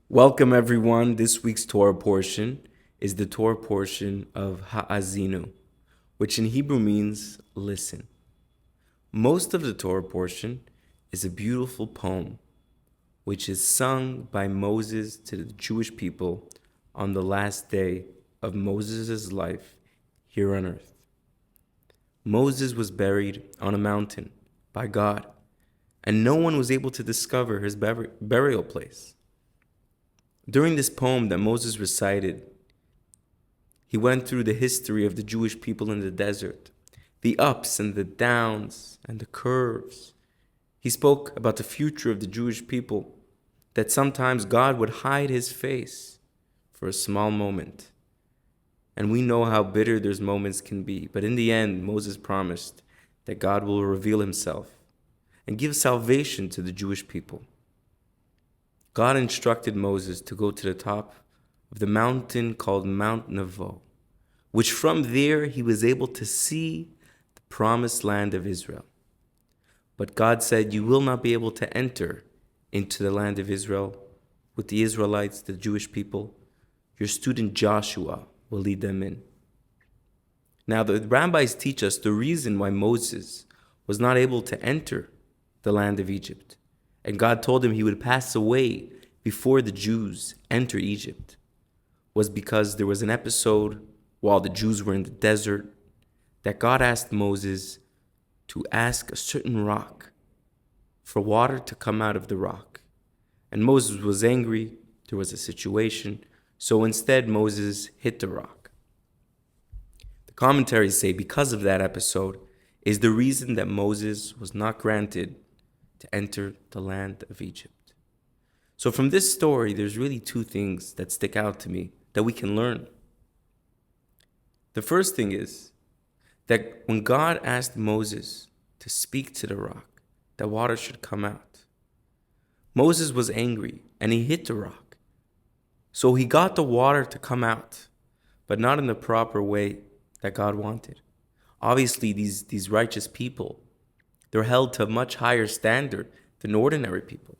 Welcome, everyone. This week's Torah portion is the Torah portion of Ha'azinu, which in Hebrew means listen. Most of the Torah portion is a beautiful poem, which is sung by Moses to the Jewish people on the last day of Moses' life here on earth. Moses was buried on a mountain by God, and no one was able to discover his burial place. During this poem that Moses recited, he went through the history of the Jewish people in the desert, the ups and the downs and the curves. He spoke about the future of the Jewish people, that sometimes God would hide his face for a small moment. And we know how bitter those moments can be. But in the end, Moses promised that God will reveal himself and give salvation to the Jewish people. God instructed Moses to go to the top of the mountain called Mount Nebo, which from there he was able to see the promised land of Israel. But God said, you will not be able to enter into the land of Israel with the Israelites, the Jewish people. Your student Joshua will lead them in. Now the rabbis teach us the reason why Moses was not able to enter the land of Egypt. And God told him he would pass away before the Jews enter Egypt, was because there was an episode while the Jews were in the desert that God asked Moses to ask a certain rock for water to come out of the rock. And Moses was angry. There was a situation. So instead, Moses hit the rock. The commentaries say because of that episode is the reason that Moses was not granted to enter the land of Egypt. So from this story, there's really two things that stick out to me that we can learn. The first thing is that when God asked Moses to speak to the rock, that water should come out, Moses was angry and he hit the rock. So he got the water to come out, but not in the proper way that God wanted. Obviously, these righteous people, they're held to a much higher standard than ordinary people.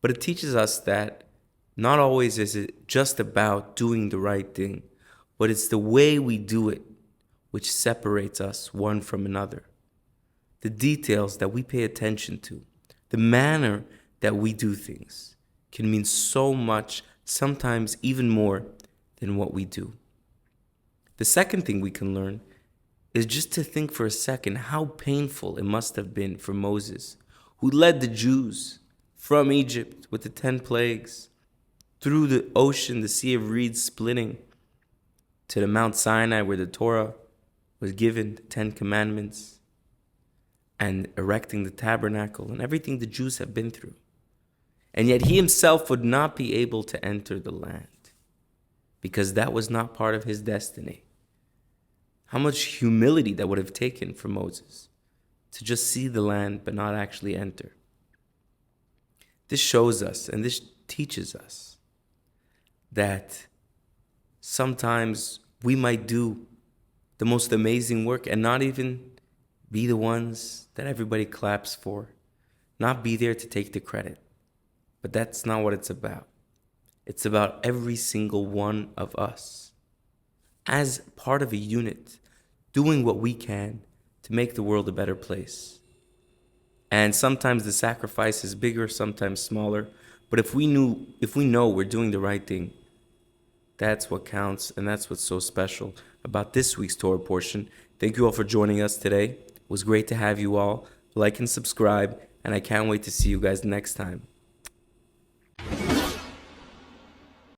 But it teaches us that not always is it just about doing the right thing, but it's the way we do it which separates us one from another. The details that we pay attention to, the manner that we do things can mean so much, sometimes even more than what we do. The second thing we can learn is just to think for a second how painful it must have been for Moses, who led the Jews from Egypt with the 10 plagues, through the ocean, the Sea of Reeds splitting, to the Mount Sinai where the Torah was given, the 10 Commandments, and erecting the tabernacle and everything the Jews have been through. And yet he himself would not be able to enter the land because that was not part of his destiny. How much humility that would have taken for Moses to just see the land but not actually enter. This shows us and this teaches us that sometimes we might do the most amazing work and not even be the ones that everybody claps for, not be there to take the credit. But that's not what it's about. It's about every single one of us as part of a unit, doing what we can to make the world a better place. And sometimes the sacrifice is bigger, sometimes smaller. But if we know we're doing the right thing, that's what counts, and that's what's so special about this week's Torah portion. Thank you all for joining us today. It was great to have you all. Like and subscribe, and I can't wait to see you guys next time.